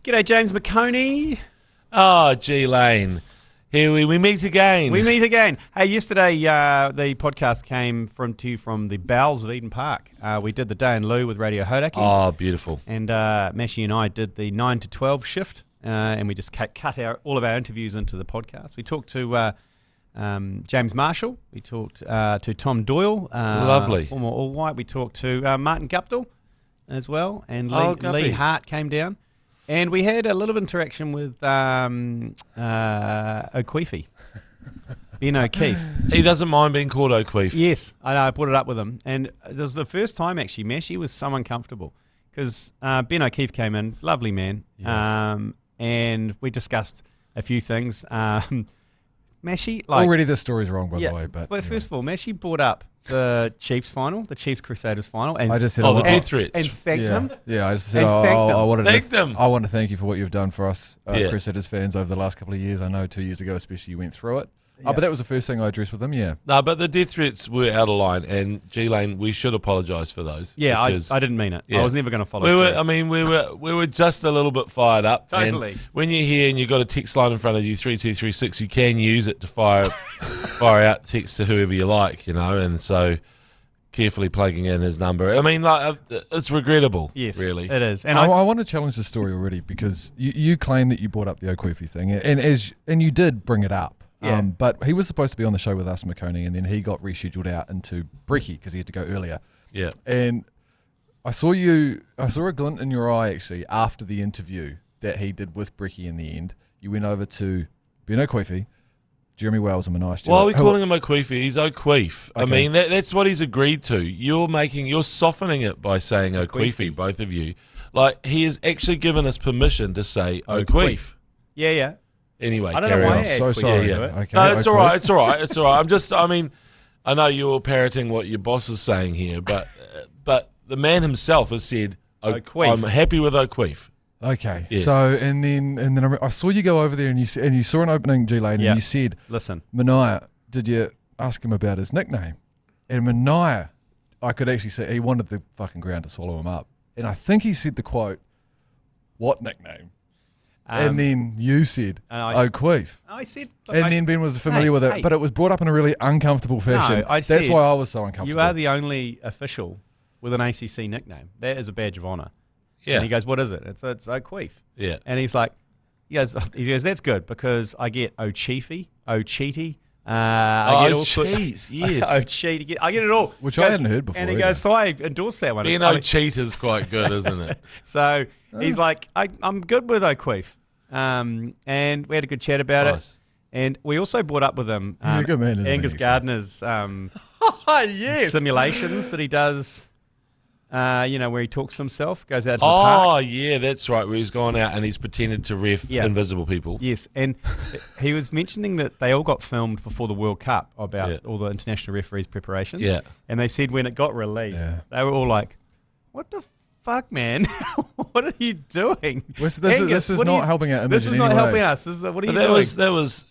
G'day, James McOnie. Oh, G Lane. Here we meet again. We meet again. Hey, yesterday the podcast came from the bowels of Eden Park. We did the day in lieu with Radio Hauraki. Oh, beautiful. And Mashi and I did the 9 to 12 shift, and we just cut all of our interviews into the podcast. We talked to James Marshall. We talked to Tom Doyle. Lovely. Former All White. We talked to Martin Guptill as well. And Guppy. Lee Hart came down. And we had a little interaction with O'Queefy, Ben O'Keefe. He doesn't mind being called O'Queef. Yes, I know. I brought it up with him. And it was the first time, actually, Mashi was so uncomfortable because Ben O'Keefe came in, lovely man, and we discussed a few things. Mashi, already the story's wrong, by the way. But first of all, Mashi brought up the Chiefs final, the Chiefs Crusaders final, and I just said, the death threats, and thanked them. Yeah, I just said, I want to thank you for what you've done for us, Crusaders fans, over the last couple of years. I know 2 years ago, especially, you went through it. But that was the first thing I addressed with him. Yeah. No, but the death threats were out of line, and G Lane, we should apologise for those. Yeah, I didn't mean it. I was never going to follow. We were just a little bit fired up. Totally. And when you're here and you've got a text line in front of you, 3236, you can use it to fire out text to whoever you like, and so carefully plugging in his number. I mean, it's regrettable. Yes, really, it is. And I want to challenge the story already because you claim that you brought up the O'Queefy thing, and you did bring it up. Yeah. But he was supposed to be on the show with us, McOnie, and then he got rescheduled out into Brekkie because he had to go earlier. Yeah. And I saw a glint in your eye, actually, after the interview that he did with Brekkie in the end. You went over to Ben O'Queefy, Jeremy Wells, and Manai Stewart. Why are we calling him O'Queefy? He's O'Queef. Okay. I mean, that's what he's agreed to. You're softening it by saying O'Queefy, both of you. Like, he has actually given us permission to say O'Queef. Yeah. Anyway, I don't know why. I'm so sorry. Yeah. Okay, no, it's all right. It's all right. It's all right. I know you're parroting what your boss is saying here, but the man himself has said, O'Queef. I'm happy with O'Queef. Okay. Yes. So and then I saw you go over there and you saw an opening, G Lane, and you said, "Listen, Manai, did you ask him about his nickname?" And Manai, I could actually see he wanted the fucking ground to swallow him up, and I think he said the quote, "What nickname?" And then you said, O'Queef. I said... then Ben was familiar with it, but it was brought up in a really uncomfortable fashion. That's why I was so uncomfortable. You are the only official with an ACC nickname. That is a badge of honour. Yeah. And he goes, what is it? It's O'Queef. Yeah. And he's like, he goes, that's good because I get O'Chiefy, O'Cheaty. Cheese, yes. O'Cheaty. I get it all. Which I hadn't heard before. And he goes, so I endorse that one. Cheat is quite good, isn't it? So he's like, I'm good with O'Queef. And we had a good chat about it. And we also brought up with him he's a good man, isn't Angus he? Gardner's yes. simulations that he does. Where he talks to himself, goes out to the park. Oh, yeah, that's right, where he's gone out and he's pretended to ref invisible people. Yes, and he was mentioning that they all got filmed before the World Cup about all the international referees' preparations. Yeah. And they said when it got released, they were all like, what the fuck, man? What are you doing? This is not helping our image. This is not helping us. What are you doing? That was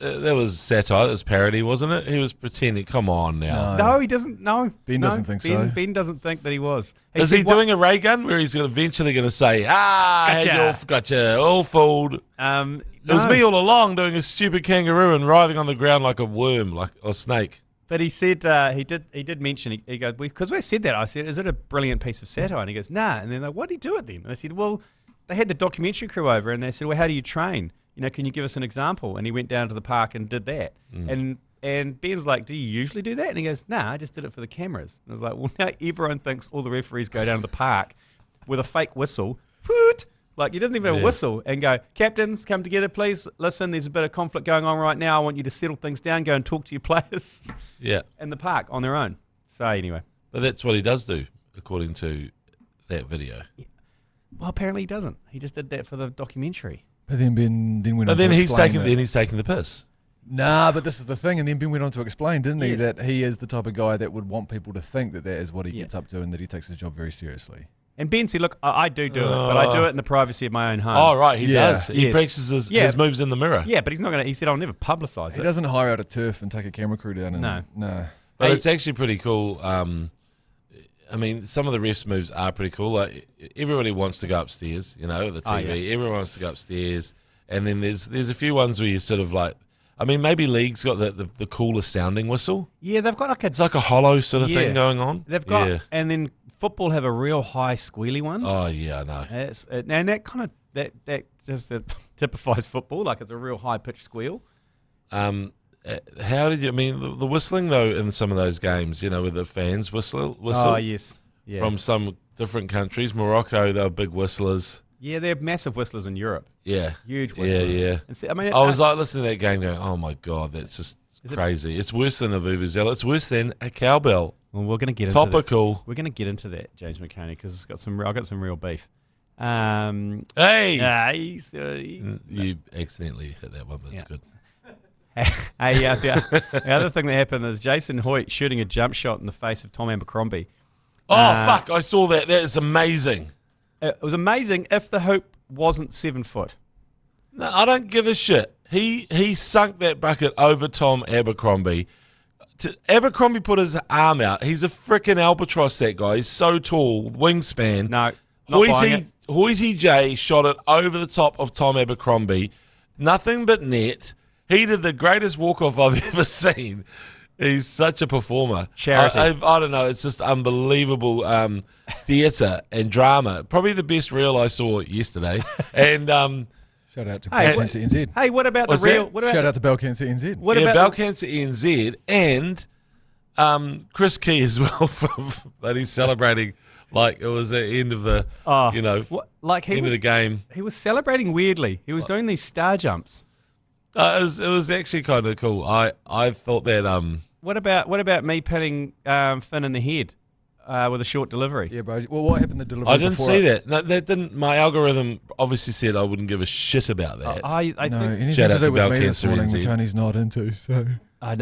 satire. That was parody, wasn't it? He was pretending. Come on now. No, he doesn't. No, Ben doesn't think so. Ben doesn't think that he was. Is he doing a ray gun where he's eventually going to say, gotcha, all fooled. It was me all along doing a stupid kangaroo and writhing on the ground like a worm, like a snake. But he said he did mention, he goes, because we said that, I said, is it a brilliant piece of satire? And he goes, nah. And then they're like, what do you do it then? And I said, well, they had the documentary crew over and they said, well, how do you train? Can you give us an example? And he went down to the park and did that. And Ben's like, do you usually do that? And he goes, nah, I just did it for the cameras. And I was like, well, now everyone thinks all the referees go down to the park with a fake whistle. Like, he doesn't even have a whistle and go, captains, come together, please. Listen, there's a bit of conflict going on right now. I want you to settle things down. Go and talk to your players in the park on their own. So, anyway. But that's what he does do, according to that video. Yeah. Well, apparently he doesn't. He just did that for the documentary. But then Ben went on to explain explain he's taking the piss. Nah, but this is the thing. And then Ben went on to explain, didn't he, that he is the type of guy that would want people to think that is what he gets up to and that he takes his job very seriously. And Ben said, look, I do it, but I do it in the privacy of my own home. Oh, right, he does. He practices his moves in the mirror. Yeah, but he's not going to, he said, I'll never publicise it. He doesn't hire out a turf and take a camera crew down. No. But it's actually pretty cool. I mean, some of the refs' moves are pretty cool. Like everybody wants to go upstairs, the TV. Oh, yeah. Everyone wants to go upstairs, and then there's a few ones where you sort of like. I mean, maybe league's got the coolest sounding whistle. Yeah, they've got It's like a hollow sort of thing going on. They've got, and then football have a real high squealy one. Oh yeah, I know. And that kind of that just typifies football, like it's a real high pitched squeal. How did you? I mean, the whistling though in some of those games, with the fans whistle. Oh yes, yeah. From some different countries, Morocco, they were big whistlers. Yeah, they're massive whistlers in Europe. Yeah, huge whistlers. Yeah. And so, I mean, I was like listening to that game, going, "Oh my god, that's just crazy! It's worse than a vuvuzela. It's worse than a cowbell." Well, we're going to get into topical. We're going to get into that, James McOnie, because I got some real beef. Hey, you accidentally hit that one, but it's good. The other thing that happened is Jason Hoyte shooting a jump shot in the face of Tom Abercrombie. Oh, fuck, I saw that. That is amazing. It was amazing if the hoop wasn't 7 foot. No, I don't give a shit. He sunk that bucket over Tom Abercrombie. Abercrombie put his arm out. He's a freaking albatross, that guy. He's so tall, wingspan. No, not buying it. Hoyte J shot it over the top of Tom Abercrombie. Nothing but net. He did the greatest walk-off I've ever seen. He's such a performer. Charity. I don't know. It's just unbelievable theatre and drama. Probably the best reel I saw yesterday. And shout out to Bell Cancer NZ. Hey, what about What's the reel? that? What about Shout out to Bell Cancer NZ. What about Bell Cancer NZ and Chris Key as well. That he's celebrating like it was the end of the end of the game. He was celebrating weirdly. He was doing these star jumps. It was actually kind of cool. I thought that. What about me pinning Finn in the head with a short delivery? Yeah, bro. Well, what happened? The delivery. I didn't see that. No, that didn't. My algorithm obviously said I wouldn't give a shit about that. I think anything Shout to out do to with Bell me this Cancer morning, NZ. McOnie's not into. So. No.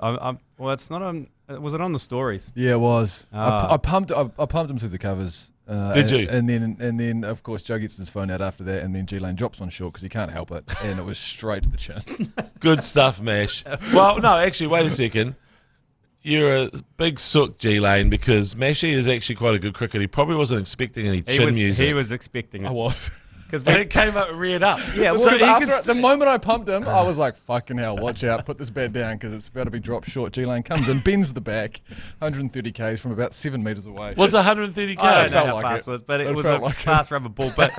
Yeah. Well, it's not on. Was it on the stories? Yeah, it was. Ah. I pumped him through the covers. Did you? And then of course Joe gets his phone out after that, and then G Lane drops one short because he can't help it, and it was straight to the chin. Good stuff, Mash. Well, no, actually, wait a second. You're a big sook, G Lane, because Mashy is actually quite a good cricketer. He probably wasn't expecting any chin music. He was expecting it. I was. Because And it came up reared up. Yeah, well, so The moment I pumped him, I was like, fucking hell, watch out, put this bat down because it's about to be dropped short. G Lane comes in, bends the back, 130 Ks from about 7 metres away. was 130 I K. don't know felt how like fast it. it was, but it It was a felt like it. fast rubber ball. But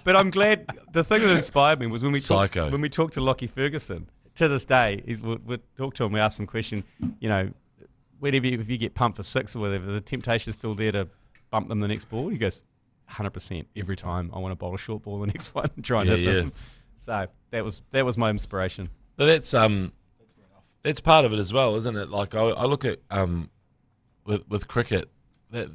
I'm glad. The thing that inspired me was when we Psycho. when we talked to Lockie Ferguson. To this day, we talk to him. We ask him a question. Whenever if you get pumped for 6 or whatever, the temptation is still there to bump them the next ball. He goes, 100% every time I want to bowl a short ball the next one and try and hit them. So that was my inspiration. But that's part of it as well, isn't it? Like I look at with cricket, that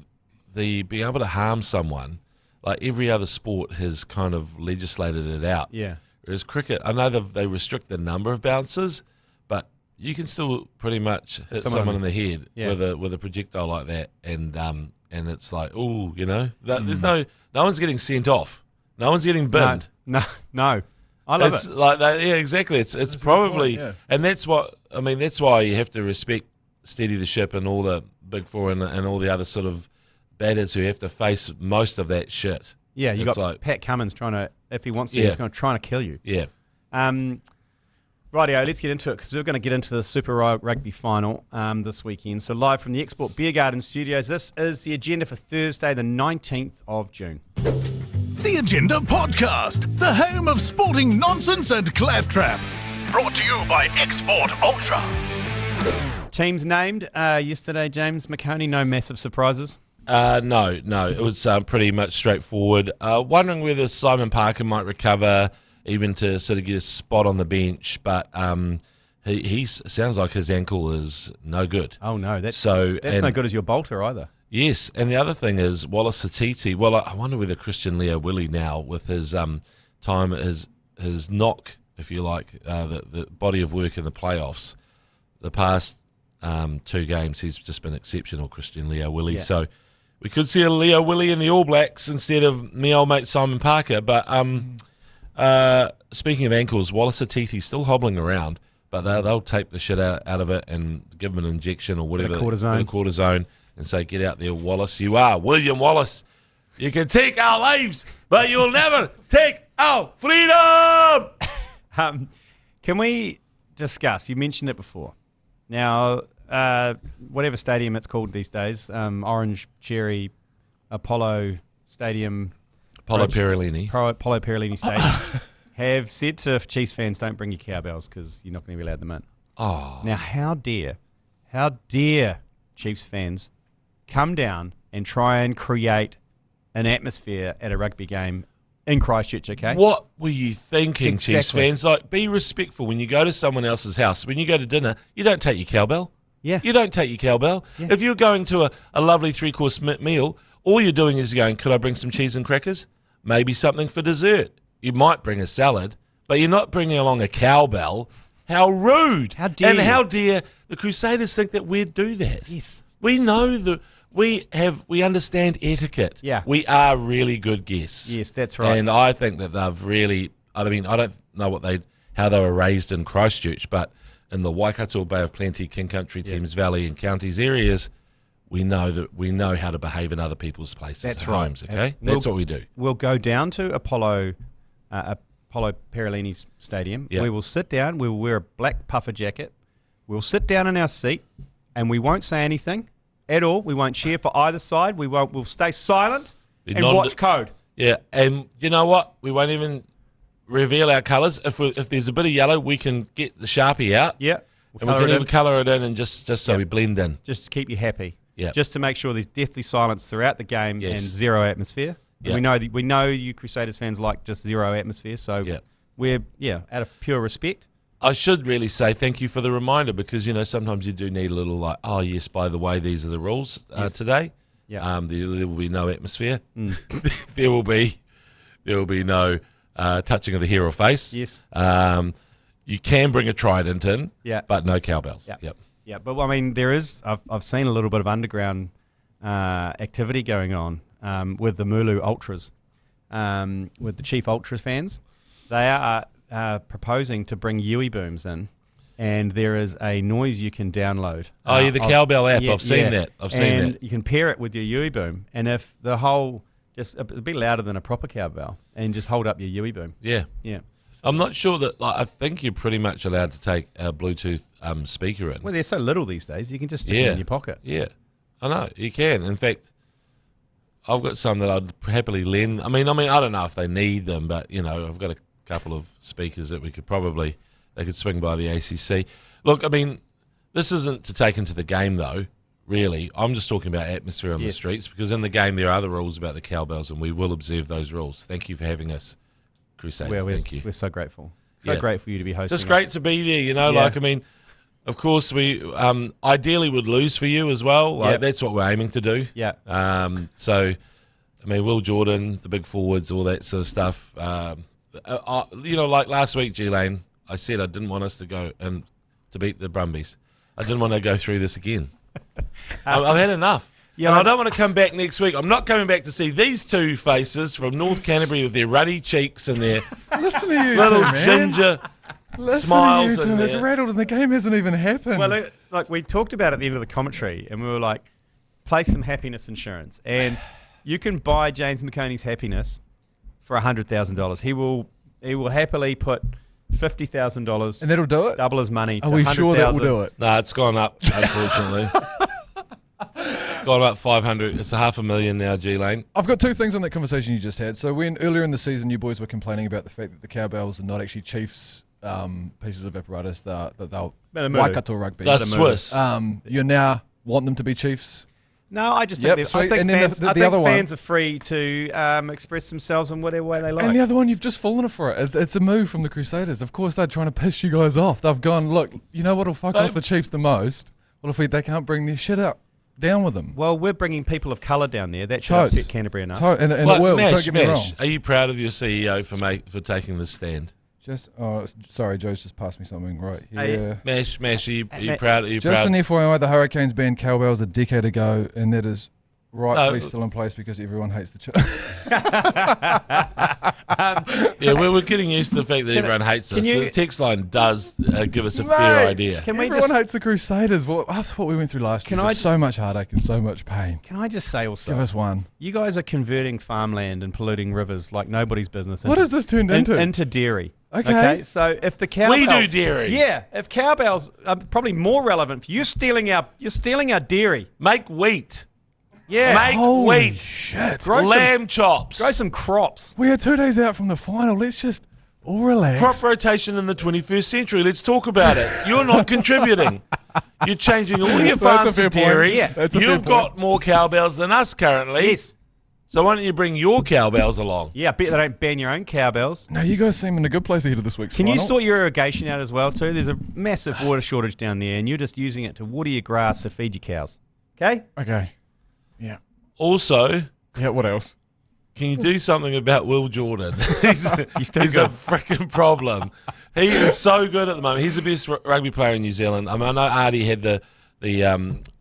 the being able to harm someone, like every other sport has kind of legislated it out. Yeah. Whereas cricket, I know they restrict the number of bounces, but you can still pretty much hit someone in the head with a projectile like that, and it's like, ooh, there's no one's getting sent off, no one's getting binned. No. I love It's it. like that. Yeah, exactly. It's probably, point, yeah. and that's why you have to respect Steady the Ship and all the Big Four and all the other sort of batters who have to face most of that shit. Yeah, you It's got like- Pat Cummins trying to, if he wants to, Yeah. he's going to try to kill you. Yeah. Rightio, let's get into it because we're going to get into the Super Rugby Final this weekend. So live from the Export Beer Garden Studios, this is the agenda for Thursday, the 19th of June. The Agenda Podcast, the home of sporting nonsense and claptrap. Brought to you by Export Ultra. Teams named yesterday, James McOnie, no massive surprises. No, it was pretty much straightforward. Wondering whether Simon Parker might recover, even to sort of get a spot on the bench, but he sounds like his ankle is no good. Oh no, that's no good as your bolter either. Yes, and the other thing is Wallace Satiti. Well, I wonder whether Christian Leo Willie now, with his time, his knock, if you like, the body of work in the playoffs, the past 2 games, he's just been exceptional, Christian Leo Willie. Yeah. So we could see a Leo Willie in the All Blacks instead of me old mate Simon Parker. But speaking of ankles, Wallace Satiti's still hobbling around, but they'll tape the shit out of it and give him an injection or whatever. Bit of cortisone. and say, get out there, Wallace. You are William Wallace. You can take our lives, but you'll never take our freedom. Can we discuss, you mentioned it before. Now, whatever stadium it's called these days, Orange Cherry Apollo Stadium. Apollo Perelini Stadium. Have said to Chiefs fans, don't bring your cowbells because you're not going to be allowed them in. Oh. Now, how dare Chiefs fans come down and try and create an atmosphere at a rugby game in Christchurch, okay? What were you thinking, Exactly. Chiefs fans? Like, be respectful when you go to someone else's house. When you go to dinner, you don't take your cowbell. Yeah. You don't take your cowbell. Yeah. If you're going to a lovely three-course meal, all you're doing is going, could I bring some cheese and crackers? Maybe something for dessert. You might bring a salad, but you're not bringing along a cowbell. How rude. How dare And you. how dare the Crusaders think that we'd do that? Yes. We know we understand etiquette. Yeah. We are really good guests. Yes, that's right. And I think that they've really, I mean, I don't know how they were raised in Christchurch, but in the Waikato, Bay of Plenty, King Country, Thames Valley and counties areas, we know how to behave in other people's places. That's and right. homes, okay? That's what we do. We'll go down to Apollo Perelini Stadium. Yeah. We will sit down. We will wear a black puffer jacket. We'll sit down in our seat, and we won't say anything at all. We won't cheer for either side. We'll stay silent Be and watch code. Yeah, and you know what? We won't even reveal our colours. If there's a bit of yellow, we can get the Sharpie out. Yeah. And we can even colour it in and just so we blend in. Just to keep you happy. Yeah. Just to make sure there's deathly silence throughout the game and Yes. zero atmosphere. Yeah. We know you Crusaders fans like just zero atmosphere, so Yeah. we're out of pure respect. I should really say thank you for the reminder because, you know, sometimes you do need a little like, oh, yes, by the way, these are the rules today. Yeah. There will be no atmosphere. there will be no touching of the hair or face. Yes. You can bring a trident in, Yeah. but no cowbells. Yeah. Yep. Yeah, but I mean, there is. I've seen a little bit of underground activity going on with the Mulu Ultras, with the Chief Ultras fans. They are proposing to bring Yui booms in, and there is a noise you can download. Oh, yeah, the cowbell app. Yeah, I've seen yeah. that. I've seen and that. you can pair it with your Yui boom, and if the whole just a bit louder than a proper cowbell, and just hold up your Yui boom. Yeah. Yeah. I'm not sure that. Like, I think you're pretty much allowed to take a Bluetooth speaker in. Well, they're so little these days. You can just stick it in your pocket. Yeah, I know you can. In fact, I've got some that I'd happily lend. I mean, I don't know if they need them, but you know, I've got a couple of speakers that they could swing by the ACC. Look, I mean, this isn't to take into the game though. Really, I'm just talking about atmosphere on the streets because in the game there are other rules about the cowbells, and we will observe those rules. Thank you for having us, Crusaders. Well, Thank you. we're so grateful. So great for you to be hosting. Just great us. to be there, you know. Yeah. Like, I mean, of course, we ideally would lose for you as well. Like, that's what we're aiming to do. Yeah. So, I mean, Will Jordan, the big forwards, all that sort of stuff. You know, like last week, G Lane, I said I didn't want us to go and to beat the Brumbies. I didn't want to go through this again. I've had enough. Yeah, and I don't want to come back next week. I'm not coming back to see these two faces from North Canterbury with their ruddy cheeks and their Listen to you, little two, man. ginger Listen smiles to you in two. It's there. rattled and the game hasn't even happened. Well, like we talked about at the end of the commentary, and we were like, place some happiness insurance, and you can buy James McOnie's happiness for $100,000. He will happily put $50,000, and that'll do it? double his money. To Are we sure that will do it? No, it's gone up, unfortunately. Gone up 500. It's $500,000 now, G Lane. I've got two things on that conversation you just had. So when earlier in the season you boys were complaining about the fact that the cowbells are not actually Chiefs pieces of apparatus, they're Waikato rugby. They're Swiss. You now want them to be Chiefs? No, I just Yep, think, sweet. I think And then fans, the I think other one- fans are free to express themselves in whatever way they like. And the other one, you've just fallen for it. It's a move from the Crusaders. Of course, they're trying to piss you guys off. They've gone, look, you know what'll fuck off the Chiefs the most? Well, if they can't bring their shit up, down with them. Well, we're bringing people of colour down there. That should Totes. upset Canterbury enough. And Like, it will. Mash, Don't get me wrong. Mash, are you proud of your CEO for taking this stand? Sorry, Joe's just passed me something. Right. Hey, Yeah. Mash, are you proud? Are you Just proud? an FYI, the Hurricanes banned cowbells a decade ago, and that is rightfully still in place because everyone hates the chip. Yeah, we're getting used to the fact that everyone hates us. The text line does give us a fair idea. Everyone hates the Crusaders. Well, that's what we went through last year. There was so much heartache and so much pain. Can I just say also? Give us one. You guys are converting farmland and polluting rivers like nobody's business. What has this turned into? Into dairy. Okay. So if the cowbell... We do dairy. Yeah. If cowbells are probably more relevant for you, you're stealing our dairy. Make wheat. Yeah. Make Holy wheat. shit. Lamb chops. Grow some crops. We are 2 days out from the final. Let's just all relax. Crop rotation in the 21st century. Let's talk about it. You're not contributing. You're changing all your farms to dairy. Yeah. You've got more cowbells than us currently. Yes. So why don't you bring your cowbells along? Yeah, I bet they don't ban your own cowbells. No, you guys seem in a good place ahead of this week's Can final. you sort your irrigation out as well, too? There's a massive water shortage down there, and you're just using it to water your grass to feed your cows. Okay? Okay. Yeah. Also, Yeah, what else? can you do something about Will Jordan? he's a freaking problem. He is so good at the moment. He's the best rugby player in New Zealand. I mean, I know Artie had the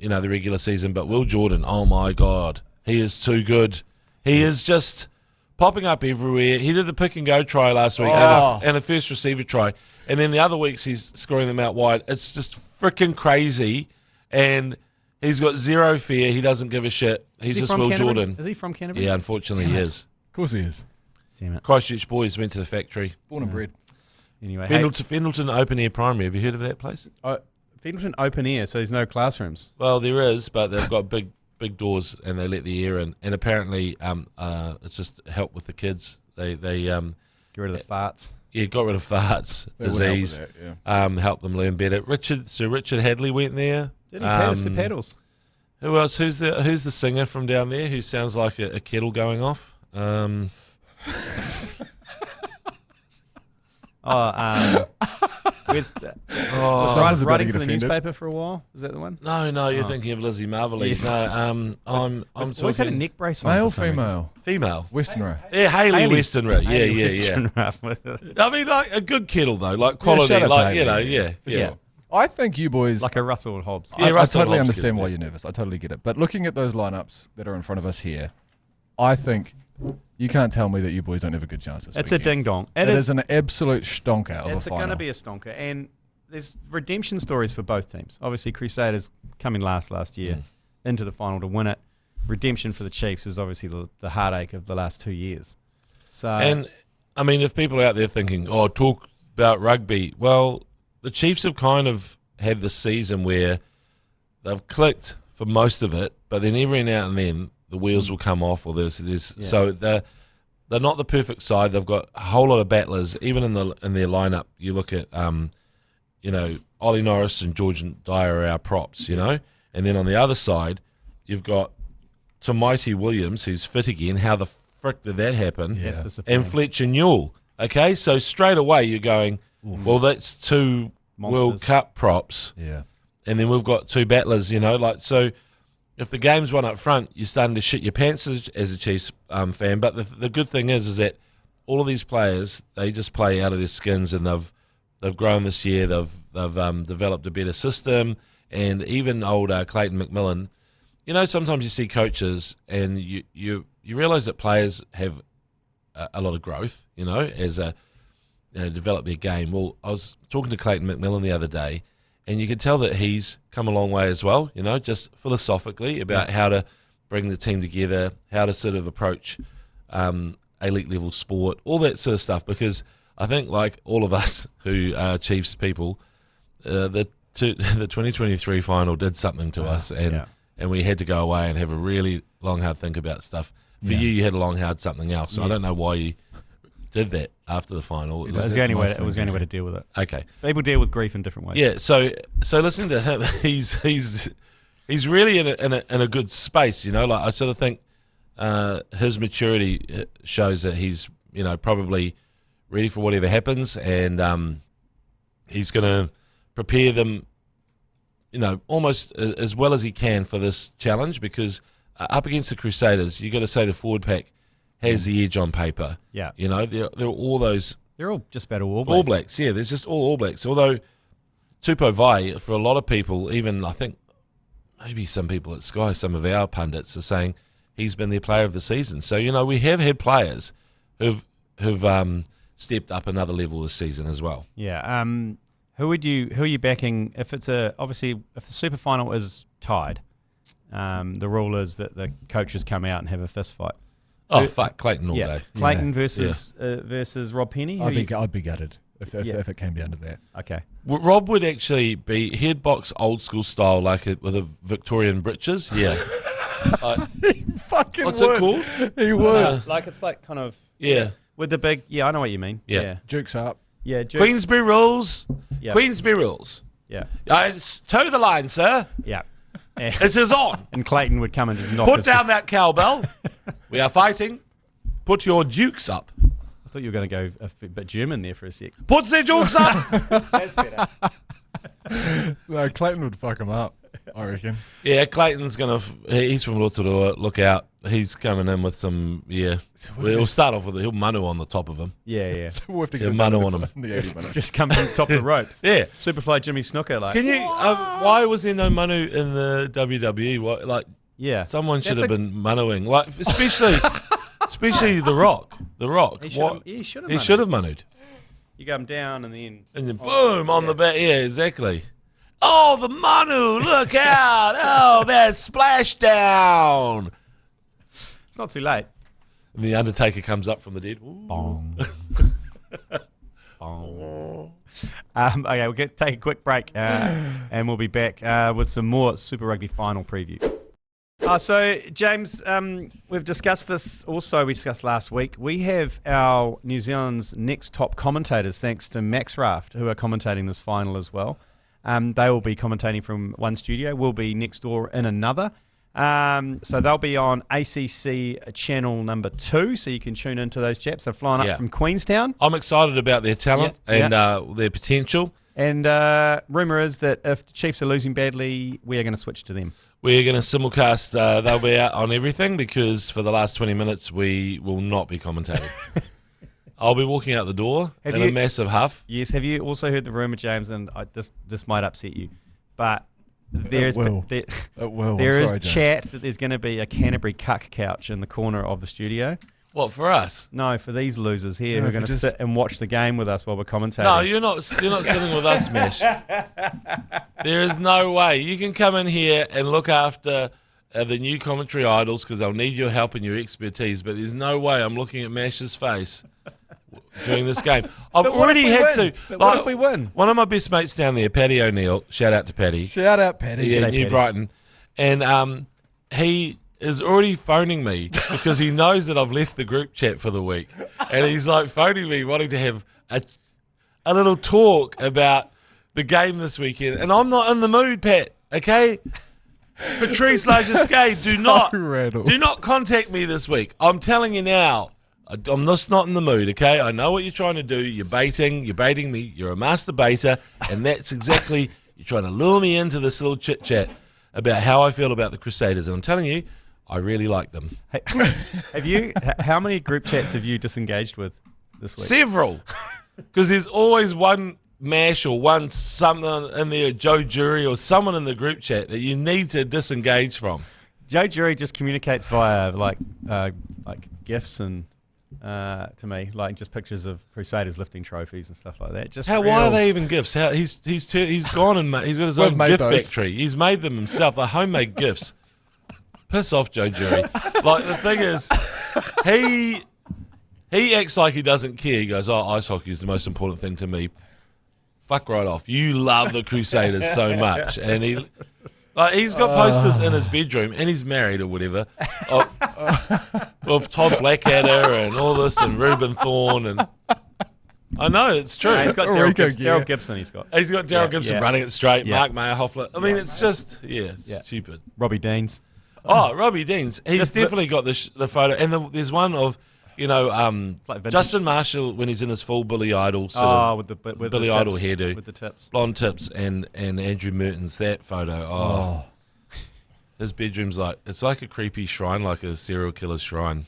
regular season, but Will Jordan, oh my God, he is too good. He is just popping up everywhere. He did the pick and go try last week and a first receiver try. And then the other weeks he's scoring them out wide. It's just freaking crazy. And he's got zero fear. He doesn't give a shit. He's just Will Jordan. Is he from Canterbury? Yeah, unfortunately he is. Of course he is. Damn it. Christchurch boys went to the factory. Born and bred. Anyway, Fendleton Open Air Primary. Have you heard of that place? Fendleton open air, so there's no classrooms. Well, there is, but they've got big doors and they let the air in. And apparently it's just help with the kids. They Get rid of the farts. Yeah, got rid of farts, disease, help them learn better. Sir Richard Hadley went there. Did he? Paddles. Who else? Who's the singer from down there who sounds like a kettle going off? Where's writing for the newspaper for a while? Is that the one? No, you're thinking of Lizzie Marvelly. Yes. No, I'm always had a neck brace on. Male, for some reason. female, female. Western. Yeah, Hayley Westenra. Hayley Yeah. Westenra. I mean, like a good kettle though, like quality, shout out to like Hayley. yeah. I think you boys. Like a Russell and Hobbs. Yeah, I Russell totally Hobbs understand kid, why yeah. you're nervous. I totally get it. But looking at those lineups that are in front of us here, I think you can't tell me that you boys don't have a good chance this It's weekend. a ding dong. It is an absolute stonker of a It's final. going to be a stonker, and there's redemption stories for both teams. Obviously, Crusaders coming last year into the final to win it. Redemption for the Chiefs is obviously the heartache of the last 2 years. So, And I mean, if people are out there thinking, "Oh, talk about rugby," well, the Chiefs have kind of had this season where they've clicked for most of it, but then every now and then the wheels will come off, or so they're not the perfect side. They've got a whole lot of battlers, even in their lineup. You look at Ollie Norris and George Dyer are our props, and then on the other side you've got Tomaiti Williams, who's fit again. How the frick did that happen? That's disappointing. And Fletcher Newell. Okay, so straight away you're going, well, that's two Monsters. World Cup props. Yeah. And then we've got two battlers, so if the game's one up front, you're starting to shit your pants as a Chiefs fan. But the good thing is that all of these players, they just play out of their skins, and they've grown this year. They've developed a better system, and even old Clayton McMillan. Sometimes you see coaches and you realise that players have a lot of growth, as develop their game. Well, I was talking to Clayton McMillan the other day, and you can tell that he's come a long way as well, just philosophically about how to bring the team together, how to sort of approach elite level sport, all that sort of stuff. Because I think, like all of us who are Chiefs people, the 2023 final did something to us, and we had to go away and have a really long, hard think about stuff. For you had a long, hard something else. So I don't know why you did that after the final. It was the only way. It was the only way to deal with it. Okay. People deal with grief in different ways. Yeah. So listening to him, he's really in a good space. Like I sort of think his maturity shows that he's probably ready for whatever happens, and he's going to prepare them, almost as well as he can for this challenge, because up against the Crusaders, you got to say the forward pack has the edge on paper. Yeah. They're all those. They're all just about All Blacks. All Blacks, yeah. There's just all Blacks. Although Tupou Vai, for a lot of people, even I think maybe some people at Sky, some of our pundits are saying he's been their player of the season. So, we have had players who've stepped up another level this season as well. Yeah. Who are you backing if if the Super Final is tied? The rule is that the coaches come out and have a fist fight. Oh, fuck, Clayton all day. Clayton versus Rob Penny. I'd be gutted if it came down to that. Okay. Rob would actually be headbox old school style, with a Victorian breeches. Yeah. He fucking What's would. it called? He would. It's like kind of with the big. Yeah, I know what you mean. Yeah. Jukes up. Yeah. Queensbury rules. Yeah. Queensbury rules. Yeah. Toe the line, sir. Yeah. It is on. And Clayton would come and just knock Put us. down that cowbell. We are fighting. Put your dukes up. I thought you were going to go a bit German there for a sec. Put the jukes up. That's better. No, Clayton would fuck him up, I reckon. Yeah, Clayton's he's from Rotorua. Look out. He's coming in with some, We'll start off with he'll manu on the top of him. Yeah. So we'll have to Yeah, get mano done on in the 80 minutes. Just come from the top of the ropes. Yeah. Superfly Jimmy Snooker. Can you, why was there no manu in the WWE? Yeah. Someone should have been manuing. Especially The Rock. The Rock. He should have. He should have manued. You go down and then Boom, on the back. Yeah, exactly. Oh, the manu, look out. Oh, that splashdown. it's not too late. And the Undertaker comes up from the dead. Ooh. Bong. Bong. Okay, we'll take a quick break and we'll be back with some more Super Rugby Final preview. So, James, we've discussed this also. We discussed last week. We have our New Zealand's next top commentators, thanks to Max Raft, who are commentating this final as well. They will be commentating from one studio. We'll be next door in another. So they'll be on ACC channel number 2, so you can tune into those chaps. They're flying up from Queenstown. I'm excited about their talent and their potential. And rumour is that if the Chiefs are losing badly, we are going to switch to them. We're going to simulcast. They'll be out on everything because for the last 20 minutes we will not be commentating. I'll be walking out the door in a massive huff. Yes. Have you also heard the rumour, James? And this might upset you, but there is chat that there's going to be a Canterbury cuck couch in the corner of the studio. What, for us? No, for these losers here who are going to sit and watch the game with us while we're commentating. No, you're not sitting with us, Mesh. There is no way. You can come in here and look after the new commentary idols because they'll need your help and your expertise, but there's no way I'm looking at Mesh's face during this game. I've already had to. What if we win? One of my best mates down there, Paddy O'Neill, shout out to Paddy. Shout out, Paddy. Yeah, G'day, New Paddy. Brighton. And he is already phoning me because he knows that I've left the group chat for the week. And he's phoning me wanting to have a little talk about the game this weekend. And I'm not in the mood, Pat, okay? Patrice Lagisquet, do not contact me this week. I'm telling you now, I'm just not in the mood, okay? I know what you're trying to do. You're baiting me. You're a master baiter. And that's exactly, you're trying to lure me into this little chit-chat about how I feel about the Crusaders. And I'm telling you, I really like them. Hey, how many group chats have you disengaged with this week? Several. Because there's always one Mash or one something in there, Joe Jury or someone in the group chat that you need to disengage from. Joe Jury just communicates via like GIFs and to me, like just pictures of Crusaders lifting trophies and stuff like that. Why are they even gifts? He's gone and he's got his own gift factory. He's made them himself. They're homemade gifts. Piss off, Joe Jury. The thing is, he acts like he doesn't care. He goes, ice hockey is the most important thing to me. Fuck right off. You love the Crusaders so much. And he's got posters in his bedroom, and he's married or whatever, of Todd Blackadder and all this, and Reuben Thorne. And I know, it's true. He's got Daryl Gibson. He's got Daryl Gibson running it straight, Mark Mayer-Hoffler. I mean, it's just, stupid. Robbie Deans. Oh, Robbie Deans. He's definitely got the photo. And there's one of, Justin Marshall when he's in his full Billy Idol with Billy the Idol tips, hairdo. with the tips. Blonde tips and Andrew Merton's that photo. Oh. His bedroom's it's like a creepy shrine, like a serial killer's shrine.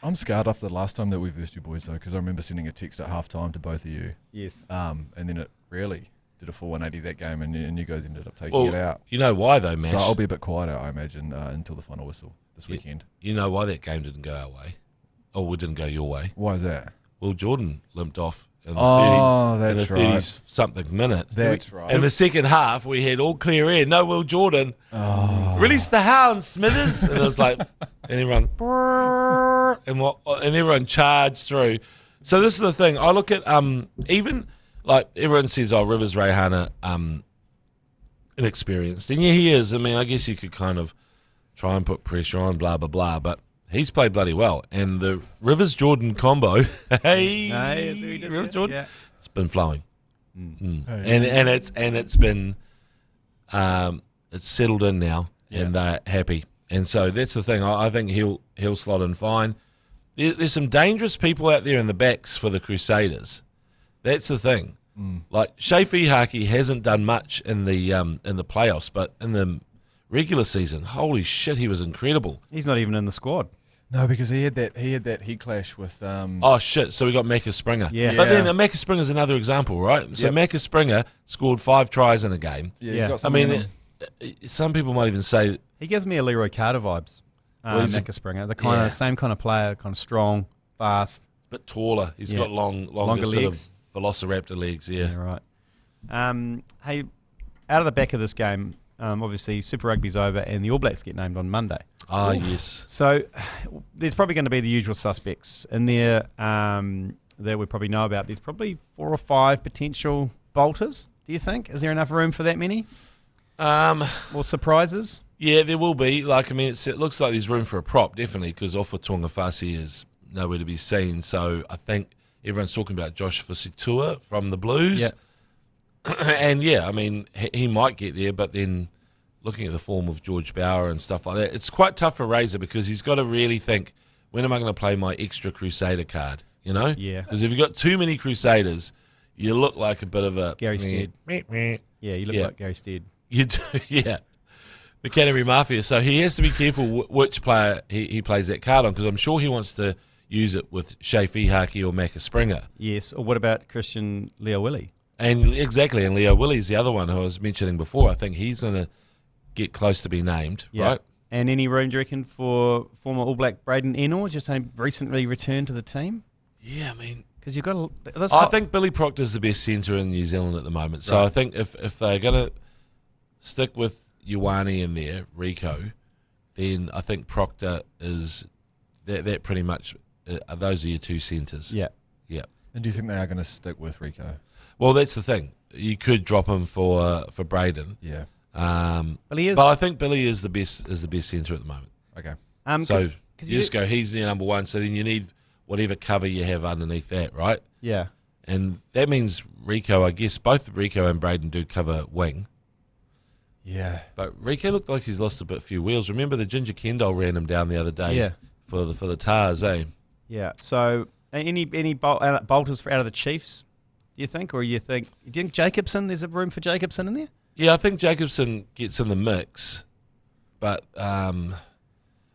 I'm scarred after the last time that we versed you boys, though, because I remember sending a text at halftime to both of you. Yes. And then it really did a full 180 that game, and you guys ended up taking it out. You know why though, Mash? So I'll be a bit quieter, I imagine, until the final whistle this weekend. You know why that game didn't go our way? Or we didn't go your way? Why is that? Well, Jordan limped off in the 30-something minute. That's right. In the second half, we had all clear air. No Will Jordan. Release the hound, Smithers. And it was like, and everyone, and everyone charged through. So this is the thing. I look at even like everyone says, Rivers Reihana inexperienced, and yeah, he is. I mean, I guess you could kind of try and put pressure on, blah blah blah, but he's played bloody well. And the Rivers Jordan combo, Rivers Jordan, it's been flowing, and it's been it's settled in now, and they're happy. And so that's the thing. I think he'll slot in fine. There's some dangerous people out there in the backs for the Crusaders. That's the thing. Like Shea Hauraki hasn't done much in the playoffs, but in the regular season, holy shit, he was incredible. He's not even in the squad. No, because he had that head clash with. Oh shit! So we got Macca Springer. Yeah. But then Macca Springer's another example, right? So Macca Springer scored 5 tries in a game. Yeah. He's got some people might even say he gives me a Leroy Carter vibes. Macca Springer, the same kind of player, kind of strong, fast, a bit taller. He's got longer sort legs. Of velociraptor legs. Yeah, right. Hey, out of the back of this game, obviously Super Rugby's over and the All Blacks get named on Monday. Yes. So there's probably going to be the usual suspects in there that we probably know about. There's probably 4 or 5 potential bolters. Do you think? Is there enough room for that many? Or surprises? Yeah, there will be. Like, I mean, it looks like there's room for a prop, definitely, because Ofa Tuangafasi is nowhere to be seen. So I think everyone's talking about Josh Fusitua from the Blues. Yeah. And, yeah, I mean, he might get there, but then looking at the form of George Bauer and stuff like that, it's quite tough for Razor because he's got to really think, when am I going to play my extra Crusader card, you know? Yeah. Because if you've got too many Crusaders, you look like a bit of a... Gary Stead. Yeah, you look like Gary Stead. You do, yeah. The Caddie Mafia. So he has to be careful which player he plays that card on because I'm sure he wants to use it with Shea Hauraki or Macca Springer. Yes, or what about Christian Leo Willie? And exactly, and Leo Willie's the other one who I was mentioning before. I think he's going to get close to be named, right? And any room, do you reckon, for former All Black Braden Ennor, just recently returned to the team? Yeah, I mean... Because you've got... I think Billy Proctor's the best centre in New Zealand at the moment. So I think if they're going to stick with Ioane in there, Rico, then I think Proctor is... That pretty much... those are your 2 centres. Yeah. Yeah. And do you think they are going to stick with Rico? Well, that's the thing. You could drop him for Braden. Yeah. But he is. But I think Billy is the best centre at the moment. Okay. So you just go, he's your number 1. So then you need whatever cover you have underneath that, right? Yeah. And that means Rico, I guess, both Rico and Braden do cover wing. Yeah. But Rico looked like he's lost a few wheels. Remember the Ginger Kendall ran him down the other day. Yeah. For the Tars, eh? Yeah. So any bolters out of the Chiefs? Do you think, do you think Jacobson? There's a room for Jacobson in there. Yeah, I think Jacobson gets in the mix, but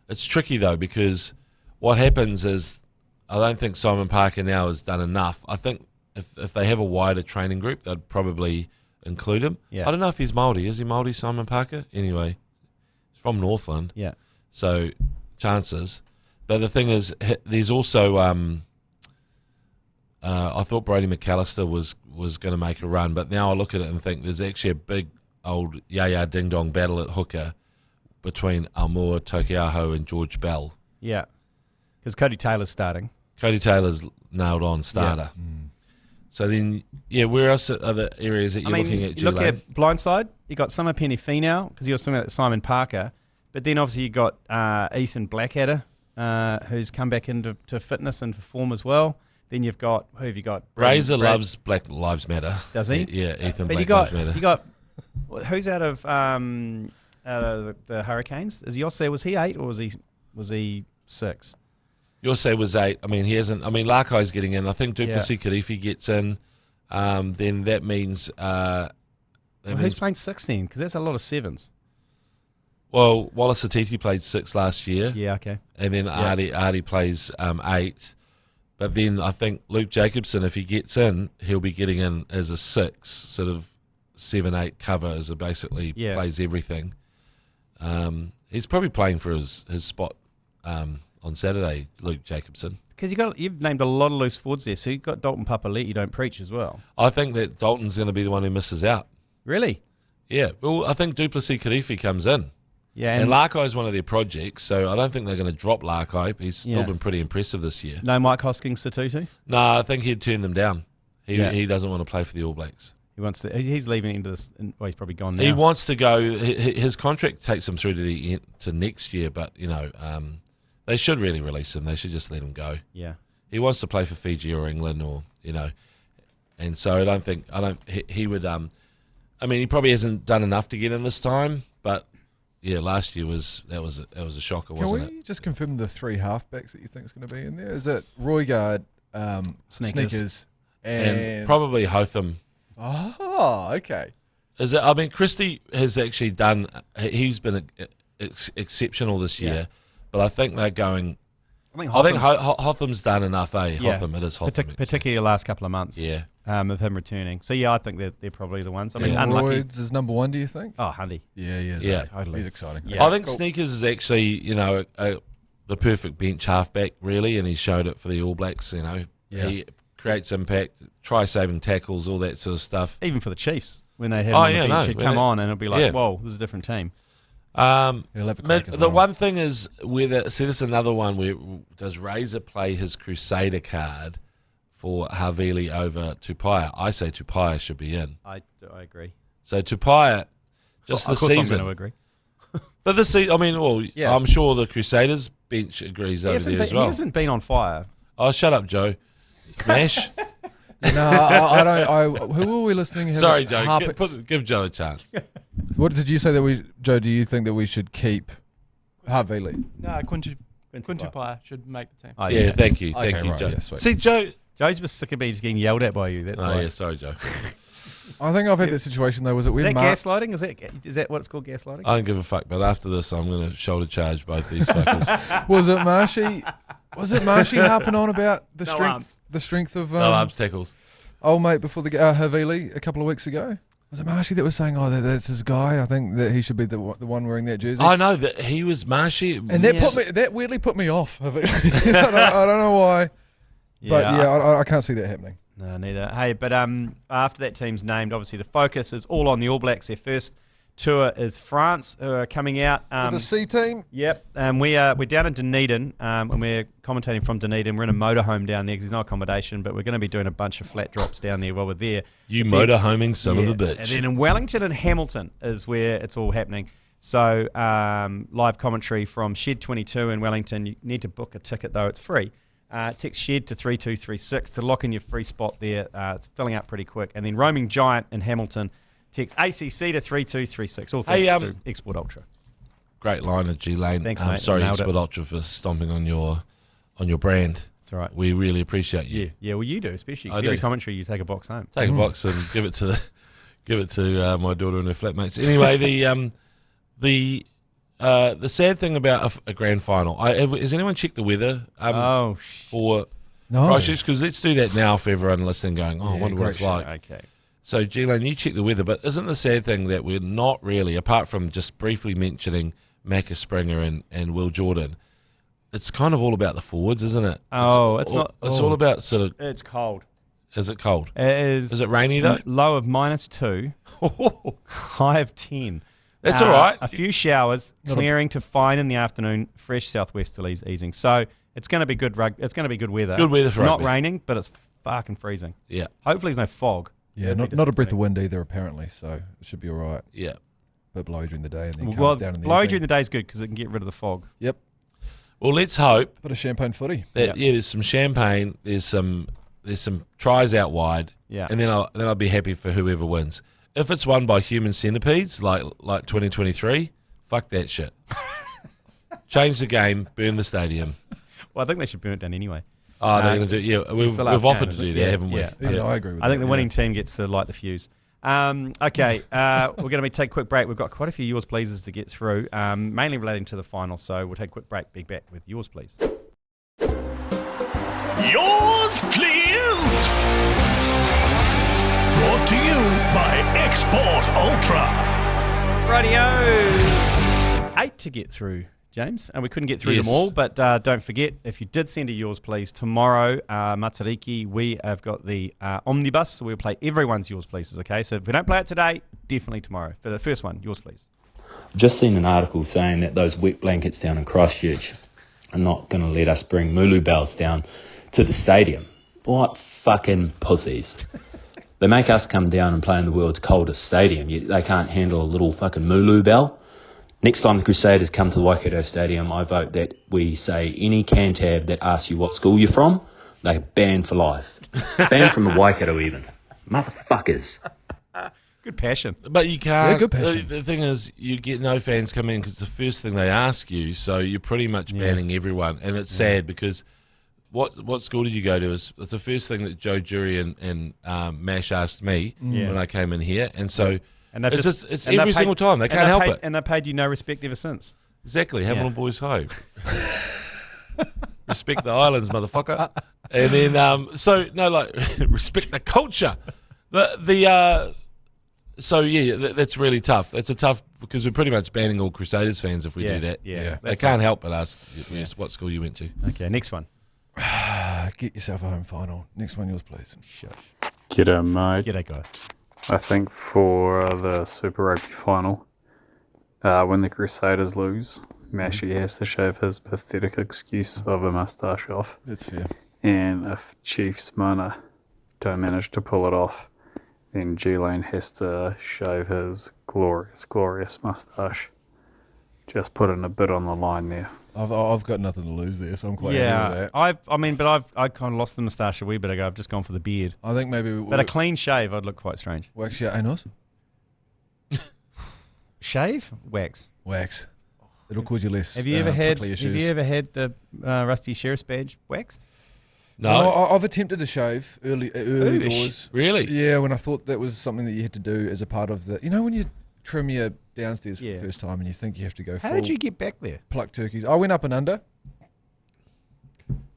it's tricky though because what happens is I don't think Simon Parker now has done enough. I think if they have a wider training group, they'd probably include him. Yeah. I don't know if he's Māori. Is he Māori, Simon Parker? Anyway, he's from Northland. Yeah. So chances. But the thing is, there's also I thought Brody McAllister was going to make a run, but now I look at it and think there's actually a big old yaya ding dong battle at hooker between Almua Tokiaho and George Bell. Yeah, because Cody Taylor's starting. Cody Taylor's nailed on starter. Yeah. So then, where else are the areas that you're looking at? You look at blindside. You got Summer Penny Finau because you were talking about Simon Parker, but then obviously you got Ethan Blackadder, who's come back into fitness and form as well. Then you've got, who have you got? Razor loves Black Lives Matter. Does he? Yeah, Ethan but Black Lives Matter. You got, who's out of the Hurricanes? Is Yosse, was he 8 or was he 6? Yosse was 8. I mean, he hasn't. I mean, Larkai's getting in. I think Duplessis Kirifi gets in. Then that means. Who's playing 16? Because that's a lot of 7s. Well, Wallace Atiti played 6 last year. Yeah, okay. And then Artie plays 8. But then I think Luke Jacobson, if he gets in, he'll be getting in as a 6, sort of 7-8 cover as a basically plays everything. He's probably playing for his spot on Saturday, Luke Jacobson. Because you've named a lot of loose forwards there, so you've got Dalton Papali'i you don't preach as well. I think that Dalton's going to be the one who misses out. Really? Yeah. Well, I think Duplessis Kirifi comes in. Yeah. And Larkai is one of their projects, so I don't think they're going to drop Larkai. He's still been pretty impressive this year. No Mike Hoskins-Satutu? No, I think he'd turn them down. He doesn't want to play for the All Blacks. He wants to. He's leaving into this. Well, he's probably gone now. He wants to go. His contract takes him through to next year, but they should really release him. They should just let him go. Yeah. He wants to play for Fiji or England, or and so I don't think he would. I mean, he probably hasn't done enough to get in this time, but yeah, last year was a shocker, wasn't it? Can we just confirm the 3 halfbacks that you think is going to be in there? Is it Roygaard, Sneakers, and probably Hotham? Oh, okay. Is it? I mean, Christie has actually done. He's been exceptional this year, but I think they're going. I think Hotham's done enough. Hotham, it is Hotham, particularly the last couple of months. Yeah. Of him returning. So I think they're probably the ones. I mean, and unlucky. Lloyd's is number 1. Do you think? Oh, Hundy. Yeah. Totally. He's exciting. Yeah. I think Sneakers is actually the perfect bench halfback, really, and he showed it for the All Blacks. He creates impact, try saving tackles, all that sort of stuff. Even for the Chiefs, when they had him on the bench, he'd come on and it'll be like, whoa, this is a different team. The one thing is this is another one where does Razor play his Crusader card for Havili over Tupaia? I say Tupaia should be in. I agree. So Tupaia, just of the course season. I'm going to agree. But this season, I mean, I'm sure the Crusaders bench agrees over there as well. He hasn't been on fire. Oh, shut up, Joe. Smash. No, I don't. Who were we listening to? Sorry, Joe. Give Joe a chance. What did you say that we, Joe? Do you think that we should keep Havili? No, Quintu Paia should make the team. Oh, yeah, thank you, thank you, right, Joe. yeah, sweet. See, Joe's just sick of me just getting yelled at by you. That's why. Yeah, sorry, Joe. I think I've had that situation though. Was it when Is that gaslighting? Is that what it's called, gaslighting? I don't give a fuck. But after this, I'm going to shoulder charge both these fuckers. Was it Marshy? Was it Marshy harping on about the strength of no arms tackles? Old mate before the Havili a couple of weeks ago? Was it Marshy that was saying, that's his guy? I think that he should be the one wearing that jersey. I know that he was Marshy. And that weirdly put me off. I don't know why. But I can't see that happening. No, neither. Hey, but after that team's named, obviously the focus is all on the All Blacks. Their first tour is France, who are coming out. The C team? Yep. We're down in Dunedin, and we're commentating from Dunedin. We're in a motorhome down there because there's no accommodation, but we're going to be doing a bunch of flat drops down there while we're there. You motorhoming son of a bitch. And then in Wellington and Hamilton is where it's all happening. So live commentary from Shed 22 in Wellington. You need to book a ticket, though. It's free. Text Shed to 3236 to lock in your free spot there. It's filling out pretty quick. And then Roaming Giant in Hamilton. Text ACC to 3236. All thanks to Export Ultra. Great line at G Lane. Thanks, mate. Sorry, Export Ultra, for stomping on your brand. That's all right. We really appreciate you. Yeah. Well, you do, especially. Every commentary, you take a box home. Take a box and give it to my daughter and her flatmates. Anyway, the sad thing about a grand final. Has anyone checked the weather? For Christchurch? Because let's do that now for everyone listening. Going, I wonder what it's like. Okay. So, G-Lane, you check the weather, but isn't the sad thing that we're not really, apart from just briefly mentioning Macca Springer and Will Jordan, it's kind of all about the forwards, isn't it? It's all about sort of... It's cold. Is it cold? It is. Is it rainy, though? Low of -2, high of 10. That's all right. A few showers, clearing to fine in the afternoon, fresh southwesterlies easing. So, it's going to be good it's going to be good weather. Good weather for rugby. Not raining, but it's fucking freezing. Yeah. Hopefully there's no fog. Yeah, not a breath of wind either, apparently, so it should be all right. Yeah. But blowy during the day and then calms down in the blowy evening. during the day is good because it can get rid of the fog. Yep. Well, let's hope. Bit of champagne footy. That, there's some champagne, there's some tries out wide, and then I'll be happy for whoever wins. If it's won by human centipedes, like 2023, fuck that shit. Change the game, burn the stadium. Well, I think they should burn it down anyway. Oh, they're going to do. Yeah, we've offered to do that, haven't we? Yeah, I agree with that. I think the winning team gets to light the fuse. Okay, we're going to take a quick break. We've got quite a few yours pleases to get through, mainly relating to the final. So we'll take a quick break. Be back with yours please. Yours please. Brought to you by Export Ultra. Radio 8 to get through, James, and we couldn't get through them all, but don't forget, if you did send a yours please, tomorrow, Matariki, we have got the omnibus, so we'll play everyone's yours pleases, okay? So if we don't play it today, definitely tomorrow. For the first one, yours please. I've just seen an article saying that those wet blankets down in Christchurch are not going to let us bring Mulu bells down to the stadium. What fucking pussies. They make us come down and play in the world's coldest stadium, yet they can't handle a little fucking Mulu bell. Next time the Crusaders come to the Waikato Stadium, I vote that we say any Cantab that asks you what school you're from, they're banned for life. Banned from the Waikato even. Motherfuckers. Good passion. But you can't. Yeah, good passion. The thing is, you get no fans come in because it's the first thing they ask you, so you're pretty much banning everyone. And it's sad because what school did you go to? It's the first thing that Joe Jury and Mash asked me when I came in here. And so it's every single time. They can't help it. And they paid you no respect ever since. Exactly. Hamilton Boys Home. Respect the islands, motherfucker. And then, respect the culture. That's really tough. It's a tough, because we're pretty much banning all Crusaders fans if we do that. Yeah. They can't help but ask what school you went to. Okay, next one. Get yourself a home final. Next one, yours, please. Shush. G'day, mate. G'day, guy. I think for the Super Rugby Final, when the Crusaders lose, Mashy has to shave his pathetic excuse of a moustache off. That's fair. And if Chiefs Mana don't manage to pull it off, then G Lane has to shave his glorious, glorious moustache. Just putting a bit on the line there. I've got nothing to lose there, so I'm quite happy with that. I kind of lost the moustache a wee bit ago. I've just gone for the beard. I think maybe... But a clean shave, I'd look quite strange. Wax your anus? Shave? Wax. Wax. It'll cause you less Have you ever had issues. the Rusty Sheriff's badge waxed? No. I've attempted to shave early doors. Really? Yeah, when I thought that was something that you had to do as a part of the... You know when you trim your downstairs for the first time and you think you have to go How did you get back there? Pluck turkeys. I went up and under.